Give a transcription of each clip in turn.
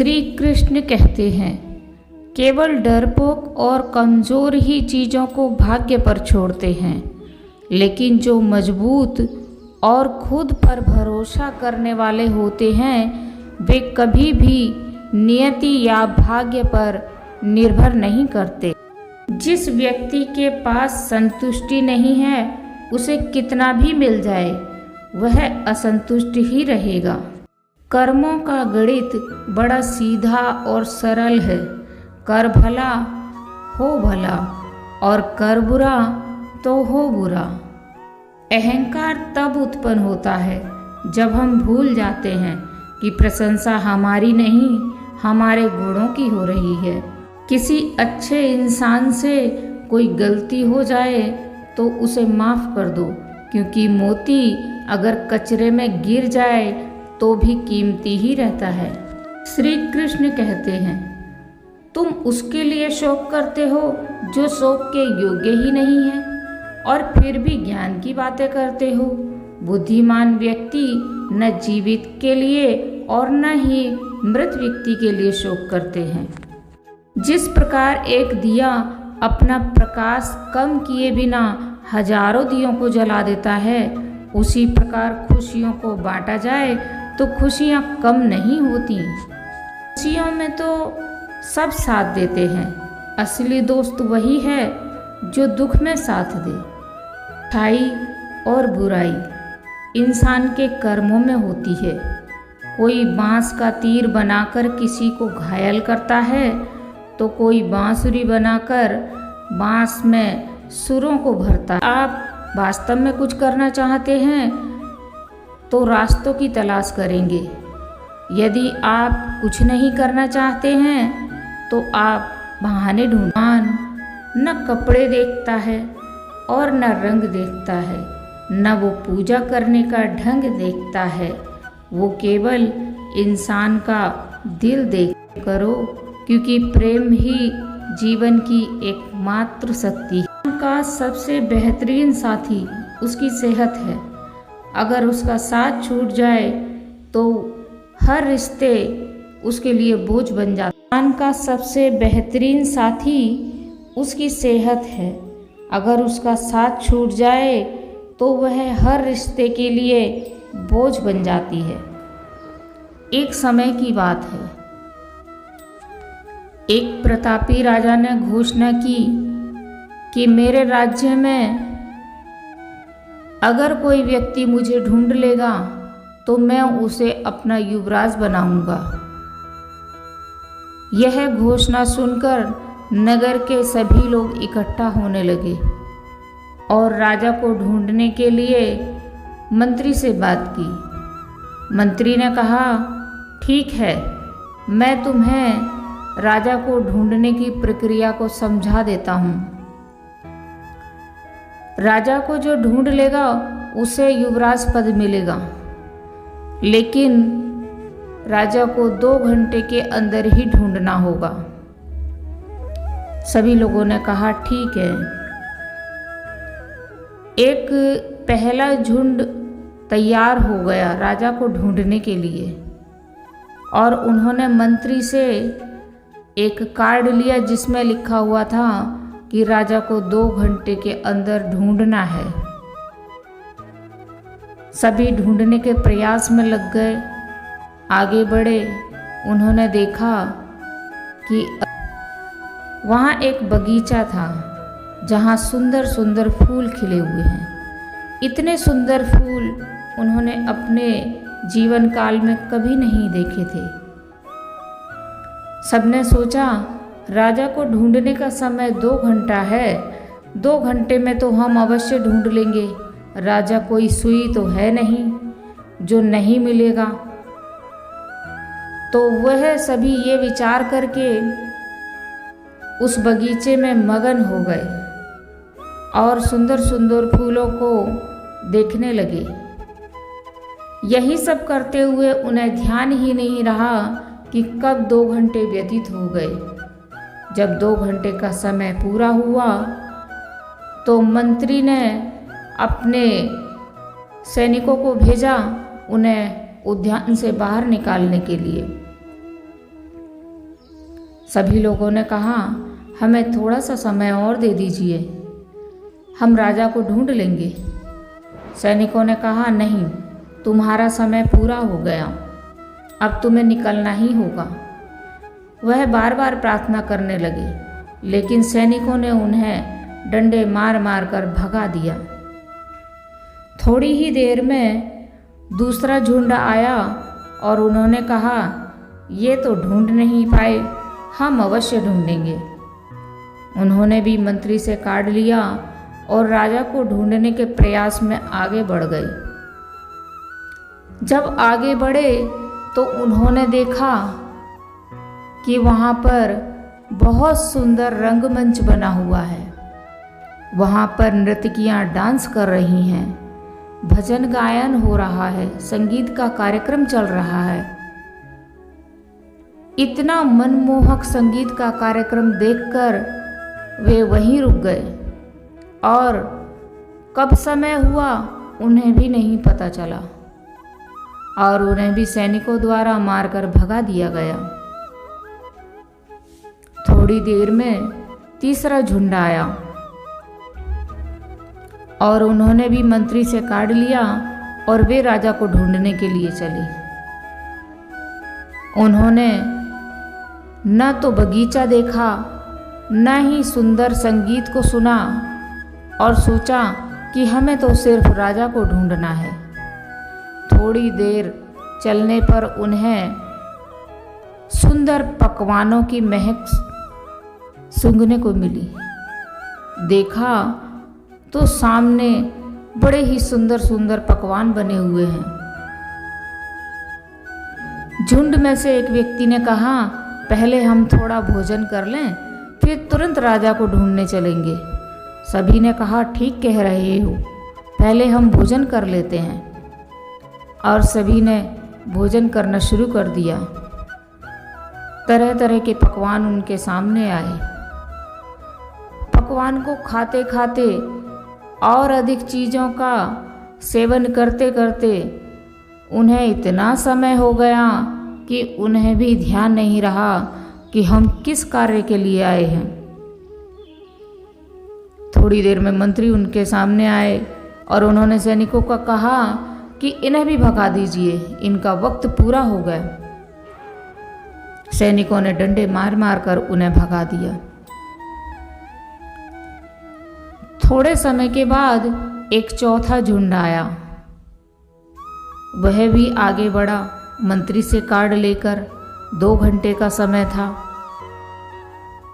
श्री कृष्ण कहते हैं, केवल डरपोक और कमज़ोर ही चीज़ों को भाग्य पर छोड़ते हैं, लेकिन जो मजबूत और खुद पर भरोसा करने वाले होते हैं वे कभी भी नियति या भाग्य पर निर्भर नहीं करते। जिस व्यक्ति के पास संतुष्टि नहीं है उसे कितना भी मिल जाए वह असंतुष्ट ही रहेगा। कर्मों का गणित बड़ा सीधा और सरल है। कर भला हो भला और कर बुरा तो हो बुरा। अहंकार तब उत्पन्न होता है जब हम भूल जाते हैं कि प्रशंसा हमारी नहीं हमारे गुणों की हो रही है। किसी अच्छे इंसान से कोई गलती हो जाए तो उसे माफ़ कर दो, क्योंकि मोती अगर कचरे में गिर जाए तो भी कीमती ही रहता है। श्री कृष्ण कहते हैं, तुम उसके लिए शोक करते हो जो शोक के योग्य ही नहीं है और फिर भी ज्ञान की बातें करते हो। बुद्धिमान व्यक्ति न जीवित के लिए और न ही मृत व्यक्ति के लिए शोक करते हैं। जिस प्रकार एक दिया अपना प्रकाश कम किए बिना हजारों दियों को जला देता है, उसी प्रकार खुशियों को बांटा जाए तो खुशियाँ कम नहीं होती। खुशियों में तो सब साथ देते हैं। असली दोस्त वही है जो दुख में साथ दे। अच्छाई और बुराई इंसान के कर्मों में होती है। कोई बांस का तीर बनाकर किसी को घायल करता है तो कोई बांसुरी बनाकर बांस में सुरों को भरता है। आप वास्तव में कुछ करना चाहते हैं तो रास्तों की तलाश करेंगे। यदि आप कुछ नहीं करना चाहते हैं तो आप बहाने ढूंढें। न कपड़े देखता है और न रंग देखता है, न वो पूजा करने का ढंग देखता है, वो केवल इंसान का दिल देख करो, क्योंकि प्रेम ही जीवन की एकमात्र शक्ति है। का सबसे बेहतरीन साथी उसकी सेहत है। अगर उसका साथ छूट जाए तो हर रिश्ते उसके लिए बोझ बन जाता है। इंसान का सबसे बेहतरीन साथी उसकी सेहत है। अगर उसका साथ छूट जाए तो वह हर रिश्ते के लिए बोझ बन जाती है। एक समय की बात है, एक प्रतापी राजा ने घोषणा की कि मेरे राज्य में अगर कोई व्यक्ति मुझे ढूंढ लेगा तो मैं उसे अपना युवराज बनाऊंगा। यह घोषणा सुनकर नगर के सभी लोग इकट्ठा होने लगे और राजा को ढूंढने के लिए मंत्री से बात की। मंत्री ने कहा, ठीक है, मैं तुम्हें राजा को ढूंढने की प्रक्रिया को समझा देता हूँ। राजा को जो ढूंढ लेगा उसे युवराज पद मिलेगा, लेकिन राजा को 2 घंटे के अंदर ही ढूंढना होगा। सभी लोगों ने कहा, ठीक है। एक पहला झुंड तैयार हो गया राजा को ढूंढने के लिए और उन्होंने मंत्री से एक कार्ड लिया जिसमें लिखा हुआ था कि राजा को 2 घंटे के अंदर ढूंढना है। सभी ढूंढने के प्रयास में लग गए, आगे बढ़े। उन्होंने देखा कि वहाँ एक बगीचा था जहाँ सुंदर सुंदर फूल खिले हुए हैं। इतने सुंदर फूल उन्होंने अपने जीवन काल में कभी नहीं देखे थे। सबने सोचा, राजा को ढूंढने का समय 2 घंटा है, 2 घंटे में तो हम अवश्य ढूंढ लेंगे। राजा कोई सुई तो है नहीं जो नहीं मिलेगा। तो वह सभी ये विचार करके उस बगीचे में मगन हो गए और सुंदर सुंदर फूलों को देखने लगे। यही सब करते हुए उन्हें ध्यान ही नहीं रहा कि कब 2 घंटे व्यतीत हो गए। जब 2 घंटे का समय पूरा हुआ तो मंत्री ने अपने सैनिकों को भेजा उन्हें उद्यान से बाहर निकालने के लिए। सभी लोगों ने कहा, हमें थोड़ा सा समय और दे दीजिए, हम राजा को ढूंढ लेंगे। सैनिकों ने कहा, नहीं, तुम्हारा समय पूरा हो गया, अब तुम्हें निकलना ही होगा। वह बार बार प्रार्थना करने लगे, लेकिन सैनिकों ने उन्हें डंडे मार मार कर भगा दिया। थोड़ी ही देर में दूसरा झुंड आया और उन्होंने कहा, ये तो ढूंढ नहीं पाए, हम अवश्य ढूंढेंगे। उन्होंने भी मंत्री से कार्ड लिया और राजा को ढूंढने के प्रयास में आगे बढ़ गए। जब आगे बढ़े तो उन्होंने देखा कि वहाँ पर बहुत सुंदर रंगमंच बना हुआ है। वहाँ पर नर्तकियाँ डांस कर रही हैं, भजन गायन हो रहा है, संगीत का कार्यक्रम चल रहा है। इतना मनमोहक संगीत का कार्यक्रम देखकर वे वहीं रुक गए और कब समय हुआ उन्हें भी नहीं पता चला और उन्हें भी सैनिकों द्वारा मारकर भगा दिया गया। थोड़ी देर में तीसरा झुंड आया और उन्होंने भी मंत्री से कार्ड लिया और वे राजा को ढूंढने के लिए चले। उन्होंने न तो बगीचा देखा, न ही सुंदर संगीत को सुना और सोचा कि हमें तो सिर्फ राजा को ढूंढना है। थोड़ी देर चलने पर उन्हें सुंदर पकवानों की महक सूंघने को मिली। देखा तो सामने बड़े ही सुंदर सुंदर पकवान बने हुए हैं। झुंड में से एक व्यक्ति ने कहा, पहले हम थोड़ा भोजन कर लें, फिर तुरंत राजा को ढूंढने चलेंगे। सभी ने कहा, ठीक कह रहे हो, पहले हम भोजन कर लेते हैं। और सभी ने भोजन करना शुरू कर दिया। तरह तरह के पकवान उनके सामने आए। पकवान को खाते खाते और अधिक चीज़ों का सेवन करते करते उन्हें इतना समय हो गया कि उन्हें भी ध्यान नहीं रहा कि हम किस कार्य के लिए आए हैं। थोड़ी देर में मंत्री उनके सामने आए और उन्होंने सैनिकों को कहा कि इन्हें भी भगा दीजिए, इनका वक्त पूरा हो गया। सैनिकों ने डंडे मार मार कर उन्हें भगा दिया। थोड़े समय के बाद एक चौथा झुंड आया। वह भी आगे बढ़ा, मंत्री से कार्ड लेकर। 2 घंटे का समय था।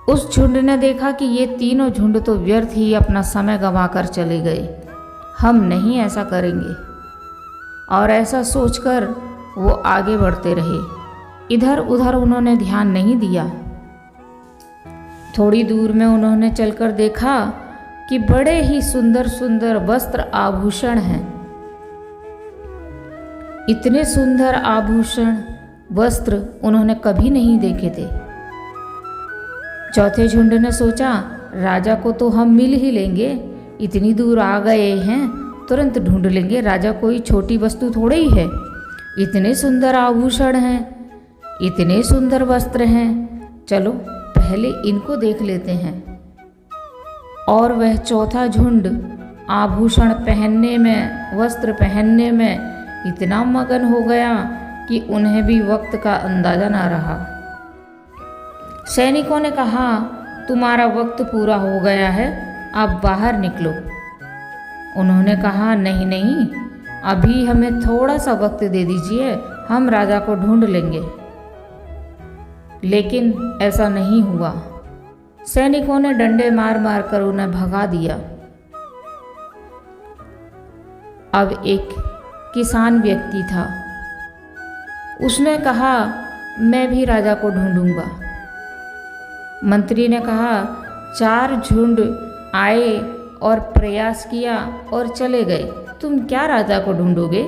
उस झुंड ने देखा कि ये तीनों झुंड तो व्यर्थ ही अपना समय गंवाकर चले गए, हम नहीं ऐसा करेंगे। और ऐसा सोचकर वो आगे बढ़ते रहे। इधर उधर उन्होंने ध्यान नहीं दिया। थोड़ी दूर में उन्होंने चलकर देखा कि बड़े ही सुंदर सुंदर वस्त्र आभूषण हैं। इतने सुंदर आभूषण वस्त्र उन्होंने कभी नहीं देखे थे। चौथे झुंड ने सोचा, राजा को तो हम मिल ही लेंगे, इतनी दूर आ गए हैं, तुरंत ढूंढ लेंगे, राजा कोई छोटी वस्तु थोड़े ही है। इतने सुंदर आभूषण हैं, इतने सुंदर वस्त्र हैं, चलो पहले इनको देख लेते हैं। और वह चौथा झुंड आभूषण पहनने में, वस्त्र पहनने में इतना मगन हो गया कि उन्हें भी वक्त का अंदाजा ना रहा। सैनिकों ने कहा, तुम्हारा वक्त पूरा हो गया है, आप बाहर निकलो। उन्होंने कहा, नहीं नहीं, अभी हमें थोड़ा सा वक्त दे दीजिए, हम राजा को ढूंढ लेंगे। लेकिन ऐसा नहीं हुआ। सैनिकों ने डंडे मार मार कर उन्हें भगा दिया। अब एक किसान व्यक्ति था। उसने कहा, मैं भी राजा को ढूंढूंगा। मंत्री ने कहा, 4 झुंड आए और प्रयास किया और चले गए, तुम क्या राजा को ढूंढोगे?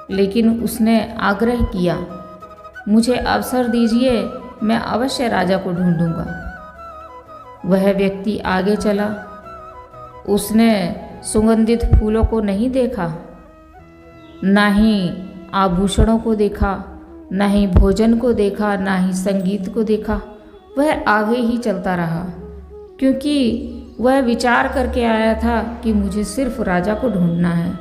लेकिन उसने आग्रह किया, मुझे अवसर दीजिए, मैं अवश्य राजा को ढूंढूंगा। वह व्यक्ति आगे चला। उसने सुगंधित फूलों को नहीं देखा, ना ही आभूषणों को देखा, ना ही भोजन को देखा, ना ही संगीत को देखा। वह आगे ही चलता रहा, क्योंकि वह विचार करके आया था कि मुझे सिर्फ राजा को ढूंढना है।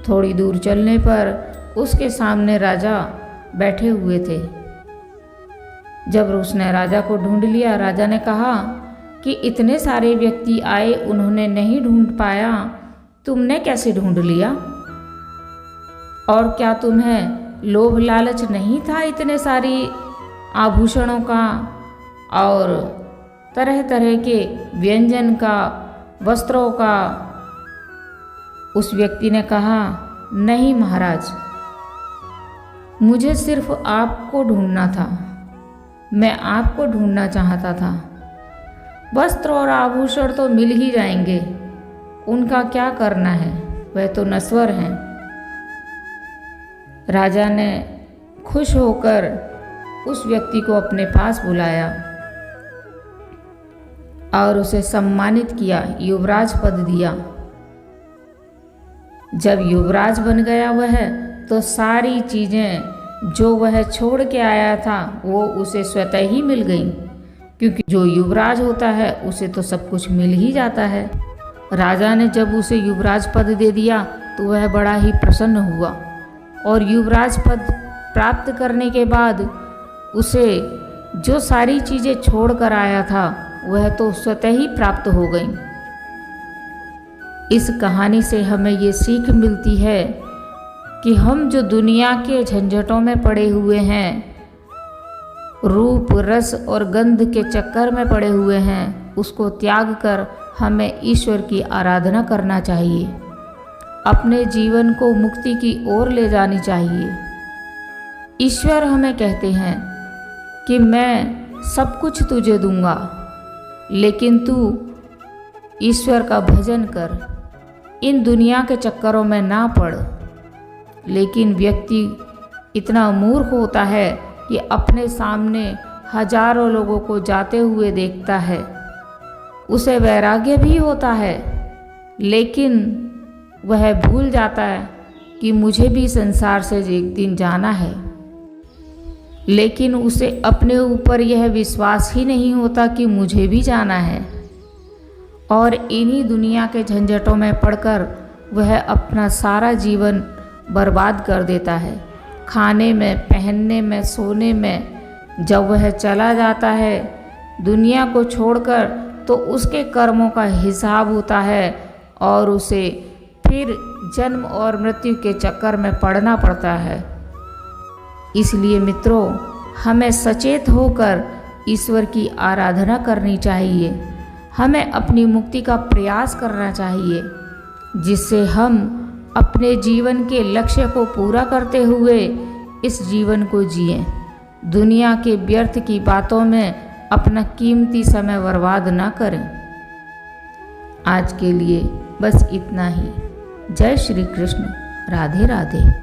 थोड़ी दूर चलने पर उसके सामने राजा बैठे हुए थे। जब उसने राजा को ढूंढ लिया, राजा ने कहा कि इतने सारे व्यक्ति आए, उन्होंने नहीं ढूंढ पाया, तुमने कैसे ढूंढ लिया? और क्या तुम्हें लोभ लालच नहीं था इतने सारी आभूषणों का और तरह तरह के व्यंजन का, वस्त्रों का? उस व्यक्ति ने कहा, नहीं महाराज, मुझे सिर्फ आपको ढूंढना था, मैं आपको ढूंढना चाहता था। वस्त्र और आभूषण तो मिल ही जाएंगे, उनका क्या करना है, वह तो नश्वर हैं। राजा ने खुश होकर उस व्यक्ति को अपने पास बुलाया और उसे सम्मानित किया, युवराज पद दिया। जब युवराज बन गया वह, तो सारी चीज़ें जो वह छोड़ के आया था वो उसे स्वतः ही मिल गईं, क्योंकि जो युवराज होता है उसे तो सब कुछ मिल ही जाता है। राजा ने जब उसे युवराज पद दे दिया तो वह बड़ा ही प्रसन्न हुआ, और युवराज पद प्राप्त करने के बाद उसे जो सारी चीज़ें छोड़ कर आया था वह तो स्वतः ही प्राप्त हो गईं। इस कहानी से हमें ये सीख मिलती है कि हम जो दुनिया के झंझटों में पड़े हुए हैं, रूप रस और गंध के चक्कर में पड़े हुए हैं, उसको त्याग कर हमें ईश्वर की आराधना करना चाहिए। अपने जीवन को मुक्ति की ओर ले जानी चाहिए। ईश्वर हमें कहते हैं कि मैं सब कुछ तुझे दूंगा, लेकिन तू ईश्वर का भजन कर, इन दुनिया के चक्करों में ना पड़। लेकिन व्यक्ति इतना मूर्ख होता है कि अपने सामने हजारों लोगों को जाते हुए देखता है, उसे वैराग्य भी होता है, लेकिन वह भूल जाता है कि मुझे भी संसार से एक दिन जाना है। लेकिन उसे अपने ऊपर यह विश्वास ही नहीं होता कि मुझे भी जाना है, और इन्हीं दुनिया के झंझटों में पड़कर वह अपना सारा जीवन बर्बाद कर देता है। खाने में, पहनने में, सोने में जब वह चला जाता है दुनिया को छोड़कर, तो उसके कर्मों का हिसाब होता है और उसे फिर जन्म और मृत्यु के चक्कर में पड़ना पड़ता है। इसलिए मित्रों, हमें सचेत होकर ईश्वर की आराधना करनी चाहिए। हमें अपनी मुक्ति का प्रयास करना चाहिए, जिससे हम अपने जीवन के लक्ष्य को पूरा करते हुए इस जीवन को जिएं। दुनिया के व्यर्थ की बातों में अपना कीमती समय बर्बाद ना करें। आज के लिए बस इतना ही। जय श्री कृष्ण। राधे राधे।